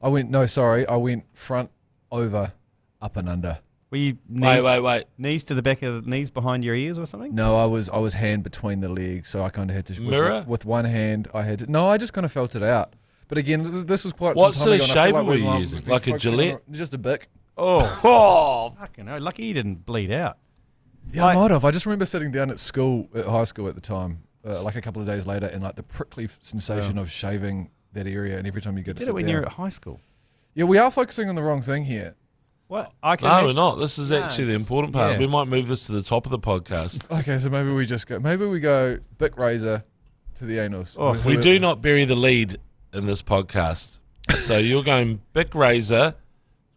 I went front, over, up and under. Were you knees, wait. knees to the back of the knees behind your ears or something? No, I was hand between the legs, so I kind of had to... Mirror? With one hand, I had to... No, I just kind of felt it out. But again, this was quite What some time sort of ago. shaver Like were you using? Like a Gillette? Just a Bic. Oh, fucking hell. Lucky you didn't bleed out. Yeah, I might have. I just remember sitting down at high school at the time, like a couple of days later, and like the prickly sensation of shaving that area, and every time you go to sit Did it when down. you were at high school? Yeah, we are focusing on the wrong thing here. What? No, we're not. This is actually the important part. yeah. We might move this to the top of the podcast. Okay, so maybe we go Bic razor to the anus. Oh, We do not bury the lead in this podcast. So you're going Bic razor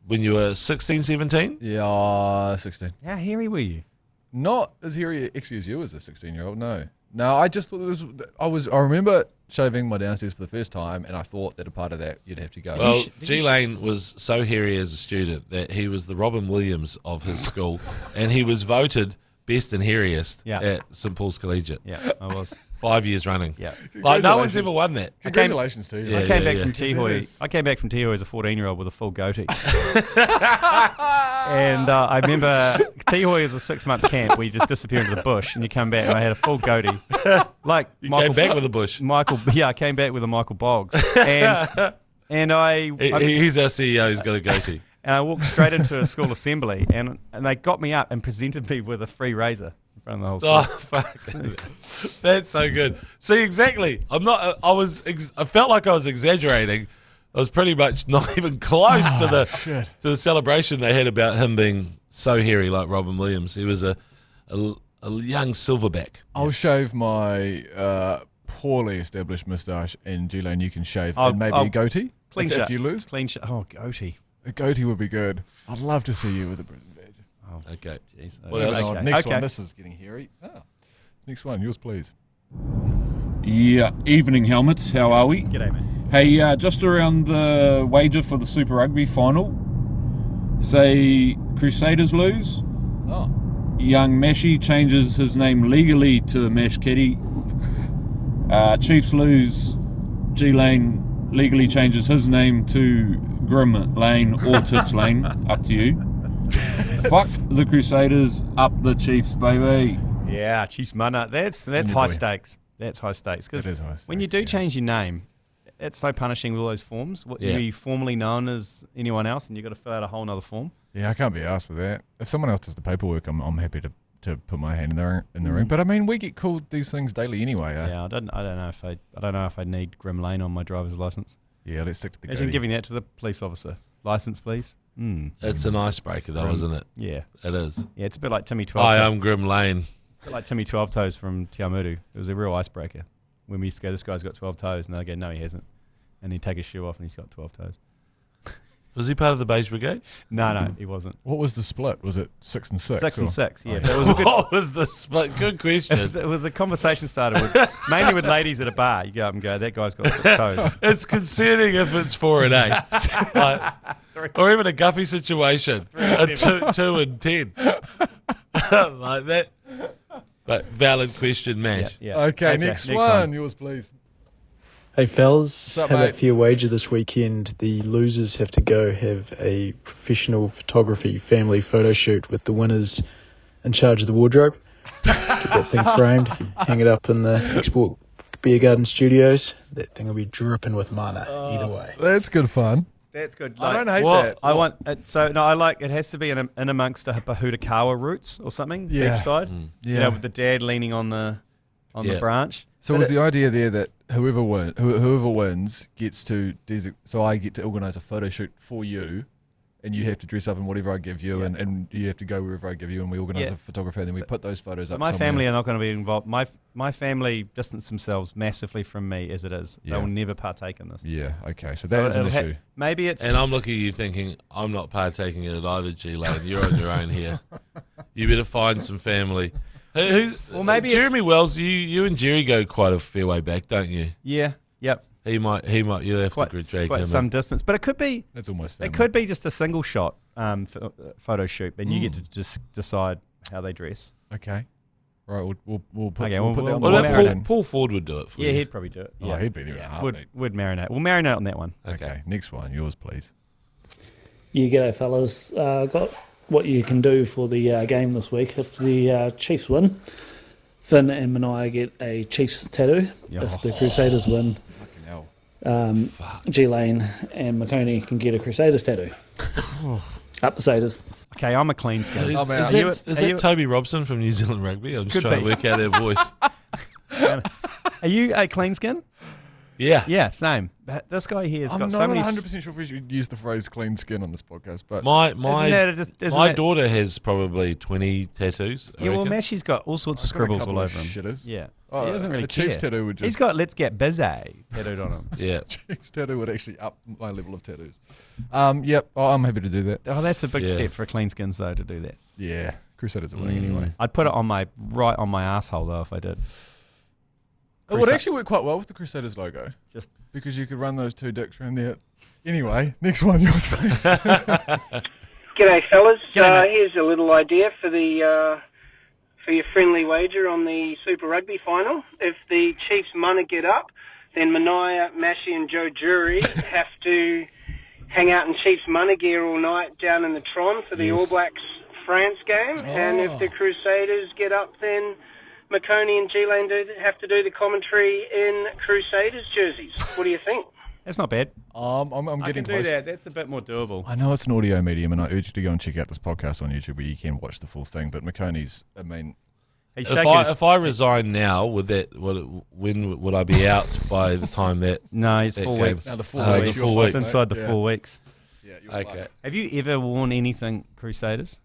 when you were 16, 17? Yeah, 16. How hairy were you? Not as hairy actually as you as a 16-year-old. No, I just thought I remember shaving my downstairs for the first time, and I thought that a part of that you'd have to go. Well, G Lane was so hairy as a student that he was the Robin Williams of his school, and he was voted best and hairiest at St Paul's Collegiate. Yeah, I was. 5 years running. Yeah. Like, no one's ever won that. Congratulations to you. Yeah, I came back from Tihoe. I came back from Tihoe as a 14-year-old with a full goatee. And I remember Tihoe is a 6-month camp where you just disappear into the bush and you come back and I had a full goatee. Like You came back with a bush. I came back with a Michael Boggs. And He's our CEO, he's got a goatee. And I walked straight into a school assembly and they got me up and presented me with a free razor in front of the whole school. Oh, fuck. That's so good. See, exactly. I felt like I was exaggerating. I was pretty much not even close to the celebration they had about him being so hairy like Robin Williams. He was a young silverback. I'll shave my poorly established moustache, and G Lane, you can shave and maybe a goatee. Clean if you lose. Clean shot. Oh, goatee. A goatee would be good. I'd love to see you with a prison badge. Oh, Okay. jeez. What else? Oh, Okay. next Okay. one. This is getting hairy. Next one. Yours, please. Yeah, evening helmets, how are we? G'day, mate. Hey, just around the wager for the Super Rugby Final, say Crusaders lose, Oh. young Meshy changes his name legally to Mesh Caddie, Chiefs lose, G Lane legally changes his name to Grim Lane or Tits Lane, up to you. Fuck the Crusaders, up the Chiefs, baby. Yeah, Chiefs mana. That's high stakes. That's high stakes. Because It is high when you stakes, do change your name, it's so punishing with all those forms. What Yeah. you're formerly known as anyone else, and you've got to fill out a whole nother form. Yeah, I can't be asked with that. If someone else does the paperwork, I'm happy to put my hand in the ring. But I mean, we get called these things daily anyway. Yeah, I don't know if I need Grim Lane on my driver's license. Yeah, let's stick to the Imagine Caddie. giving that to the police officer. License, please. It's an icebreaker, though, isn't it? Yeah. It is. Yeah, it's a bit like Timmy 12. Hi, I'm Grim Lane. It's a bit like Timmy 12 Toes from Te Aomuru. It was a real icebreaker. When we used to go, this guy's got 12 toes, and they go, no, he hasn't. And he'd take his shoe off, and he's got 12 toes. Was he part of the Beige Brigade? No, he wasn't. What was the split? Was it 6 and 6? 6 and 6, yeah. Oh, But it was a good, What was the split? Good question. it was a conversation starter mainly with ladies at a bar. You go up and go, that guy's got 6 toes. It's concerning if it's 4 and 8. Like, or even a guppy situation. A 2 and 10. Like that. But valid question, Mash. Yeah. Okay, next one. Yours, please. Hey fellas, What's up, how mate? about for your wager this weekend? The losers have to go have a professional photography family photo shoot with the winners in charge of the wardrobe. Get that thing framed, hang it up in the Export Beer Garden Studios. That thing will be dripping with mana either way. That's good fun. That's good. I don't hate what? that. I want it. So no, I like it. Has to be in amongst the Bahutakawa roots or something. Yeah. Beachside. Yeah. You know, with the dad leaning on the Yeah. branch. So But was the idea there that whoever wins gets to so I get to organise a photo shoot for you, and you have to dress up in whatever I give you, and you have to go wherever I give you, and we organise Yeah. a photographer, and then we put those photos up. my somewhere. family are not going to be involved. My family distance themselves massively from me as it is. Yeah. They will never partake in this. Yeah. Okay. So that is an it'll issue. Maybe it's And I'm looking at you thinking, I'm not partaking in it either, G Lane. You're on your own here. You better find some family. Well, maybe it's- Jeremy Wells. You and Jerry go quite a fair way back, don't you? yeah, yep. He might. You'll have Quite, to drag quite him. some distance, but it could be. That's almost. Family. It could be just a single shot photo shoot, and you get to just decide how they dress. Okay. Right. We'll put. Okay, we'll put that on Well, the that wall. Paul Ford would do it for Yeah, you. he'd probably do it. Oh, Yeah, he'd be there in a heartbeat. would marinate. We'll marinate on that one. Okay. Next one. Yours, please. You g'day, fellas. Got what you can do for the game this week. If the Chiefs win, Finn and McOnie get a Chiefs tattoo. Yeah. If the Crusaders win, Fucking hell. G Lane and McOnie can get a Crusaders tattoo. Up the Saders. Okay, I'm a clean skin. Is, I'm out. is Are you- that, is are that you- Toby Robson from New Zealand Rugby? I'm just Could trying be. to work out their voice. Are you a clean skin? Yeah. Yeah, same. But this guy here has I'm got not so many. 100% sure if we should use the phrase "clean skin" on this podcast, but My Isn't my that- daughter has probably 20 tattoos. I Yeah, well, reckon. Mashy's got all sorts of I've got a scribbles couple all of over him. shitters. Yeah, Oh, he doesn't really the care. Chiefs tattoo would just. He's got "Let's get busy" tattooed on him. Yeah. Chiefs tattoo would actually up my level of tattoos. Yep. Oh, I'm happy to do that. Oh, that's a big Yeah. step for a clean skin, though, to do that. Yeah. Crusaders are winning anyway. I'd put it on my asshole though if I did. It would actually work quite well with the Crusaders logo, Just because you could run those two dicks around there. Anyway, next one, yours, please. G'day, fellas. G'day, mate. Here's a little idea for for your friendly wager on the Super Rugby Final. If the Chiefs money get up, then Mania, Mashy and Joe Jury have to hang out in Chiefs money gear all night down in the Tron for the All Blacks France game. And if the Crusaders get up, then McOnie and G Lane have to do the commentary in Crusaders jerseys. What do you think? that's not bad. I'm I getting can do close. that. That's a bit more doable. I know it's an audio medium, and I urge you to go and check out this podcast on YouTube where you can watch the full thing. But McOnie's, I mean, He's If shaking his- if I resign now, when would I be out by the time that? no, it's that 4 game- weeks. No, the 4 Oh, weeks. the You're 4 fine, weeks. mate. It's inside the Yeah. 4 weeks. Yeah, you're Okay. fine. Have you ever worn anything Crusaders?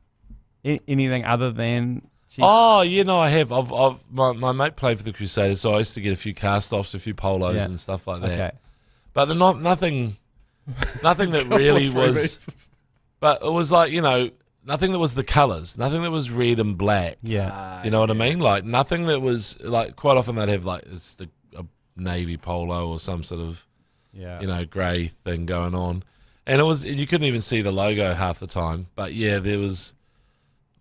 Anything other than? Chiefs? Oh, yeah, no, I have. My mate played for the Crusaders, so I used to get a few cast-offs, a few polos Yeah. and stuff like that. Okay. But they're nothing that really was. But it was like, nothing that was the colours, nothing that was red and black. Yeah. You know what I mean? Like nothing that was like. Quite often they'd have like a navy polo or some sort of Yeah. grey thing going on, and you couldn't even see the logo half the time. But yeah, there was.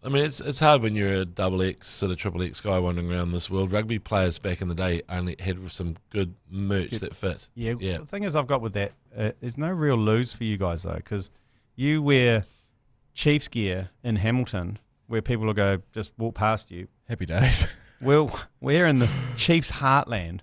I mean, it's hard when you're a double X, sort of triple X guy wandering around this world. Rugby players back in the day only had some good merch that fit. Yeah. Yeah. The thing is, I've got with that, there's no real lose for you guys though, because you wear Chiefs gear in Hamilton, where people will go just walk past you. Happy days. Well, we're in the Chiefs' heartland,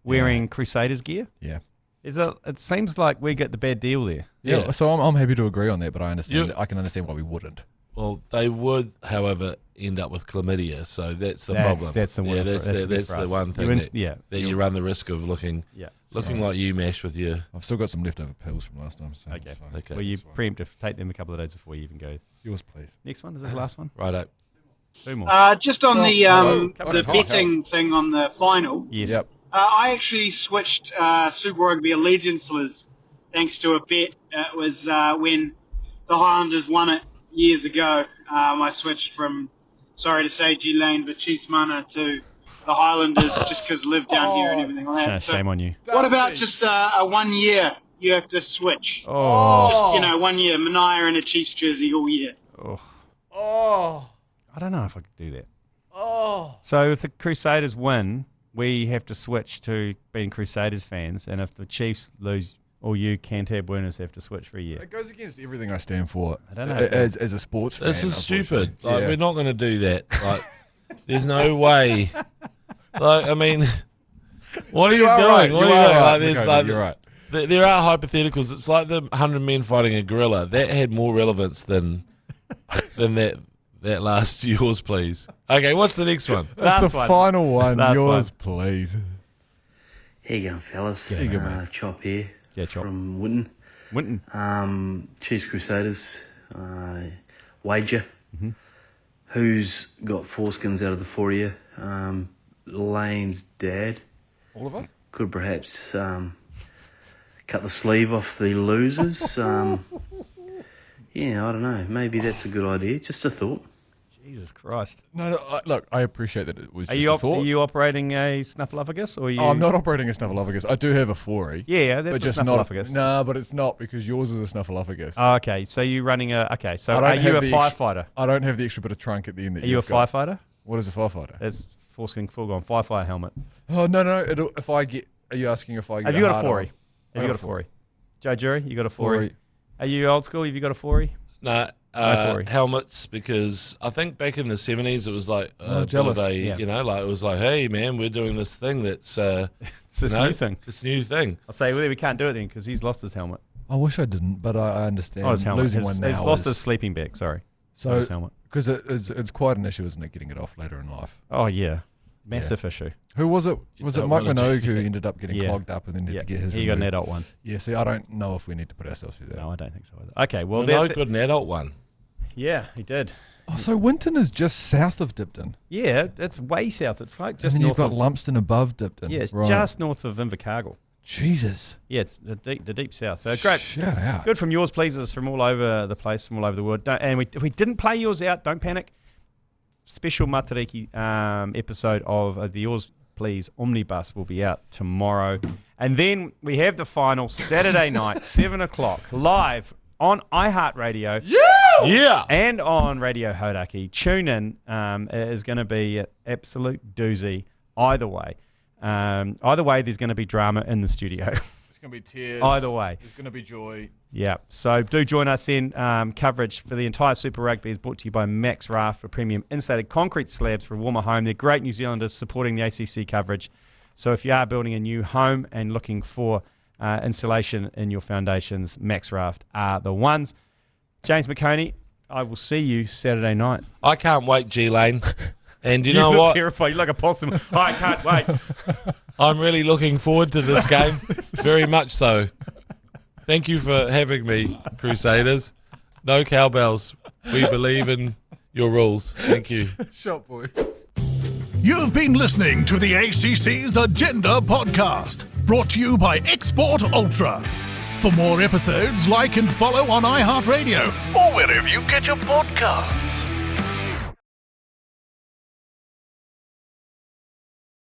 wearing Crusaders gear. Yeah. It seems like we get the bad deal there. Yeah. So I'm happy to agree on that, but I understand. I can understand why we wouldn't. Well, they would, however, end up with chlamydia, so that's the problem. That's the one. Yeah, that's the one thing that you run the risk of looking like you, Mash, with your... I've still got some leftover pills from last time. So okay. Well, you preemptive. Take them a couple of days before you even go. Yours, please. Next one? Is this the last one? Righto. 2 more. Just on the betting thing on the final. Yes. Yep. I actually switched Super Rugby allegiances thanks to a bet. It was when the Highlanders won it years ago. I switched from, sorry to say, G Lane, but Chiefs Mana to the Highlanders just because I live down here and everything like that. Shame on you. What about just a 1 year you have to switch? Oh. Just, 1 year, Mania in a Chiefs jersey all year. Oh. I don't know if I could do that. So if the Crusaders win, we have to switch to being Crusaders fans, and if the Chiefs lose, all you Cantab winners have to switch for a year. It goes against everything I stand for. I don't know. As a sports fan. This is stupid. We're not going to do that. There's no way. I mean, what are you doing? Right. What are you doing? You're right. There are hypotheticals. It's like the 100 men fighting a gorilla. That had more relevance than that last yours, please. Okay, what's the next one? That's the final one. Last yours, one. please. How you going, fellas? G'day, good mate. Chop here. Yeah, Chop. From Winton. Chiefs Crusaders. Wager. Mm-hmm. Who's got foreskins out of the 4 year? Lane's dad. All of us? Could perhaps cut the sleeve off the losers. Yeah, I don't know. Maybe that's a good idea. Just a thought. Jesus Christ. No, look, I appreciate that it was just a thought. Are you operating a snuffleupagus? Or I'm not operating a snuffleupagus. I do have a 4E. Yeah, that's but a snuffleupagus. No, but it's not because yours is a snuffleupagus. Oh, okay, so you're running so are you a firefighter? I don't have the extra bit of trunk at the end that Are you a firefighter? What is a firefighter? It's foreskin full-on firefighter helmet. Oh, no. Are you asking if I get Have you got a 4E? Have you got a 4E? Joe Jury, you got a 4E? Are you old school? Have you got a 4E? No, helmets, because I think back in the 70s it was like jealous. It was like, hey man, we're doing this thing that's it's this new thing. This new thing. I'll say, well, we can't do it then because he's lost his helmet. I wish I didn't, but I understand. Oh, his helmet. Losing one now. He's lost his sleeping bag. Sorry. So his helmet. Because it's quite an issue, isn't it? Getting it off later in life. Oh yeah, massive issue. Who was it? Was it Mike Minogue who ended up getting clogged up and then had to get his? He got an adult one. Yeah. See, I don't know if we need to put ourselves through that. No, I don't think so either. Okay, well, Minogue got an adult one. Yeah, he did. Oh, so Winton is just south of Dipton. Yeah, it's way south. It's like just and then north. You've got Lumsden above Dipton. Yeah, it's right. just north of Invercargill. Jesus. Yeah, it's the deep south. So great. Shout out. Good from yours, pleases from all over the place, from all over the world. And we didn't play yours out. Don't panic. Special Matariki episode of the Yours Please Omnibus will be out tomorrow. And then we have the final Saturday night, 7 o'clock, live on iHeartradio. Yeah! And on Radio Hauraki. Tune in. It is going to be an absolute doozy either way. There's going to be drama in the studio. It's going to be tears. Either way. There's going to be joy. Yeah. So do join us in. Coverage for the entire Super Rugby is brought to you by Max Raft for premium insulated concrete slabs for a warmer home. They're great New Zealanders supporting the ACC coverage. So if you are building a new home and looking for insulation in your foundations, Max Raft are the ones. James McOnie, I will see you Saturday night. I can't wait, G Lane. And you know look what? Terrified. You look like a possum. I can't wait. I'm really looking forward to this game. Very much so. Thank you for having me, Crusaders. No cowbells. We believe in your rules. Thank you. Shot boy. You've been listening to the ACC's Agenda podcast, brought to you by Export Ultra. For more episodes, like and follow on iHeartradio or wherever you get your podcasts.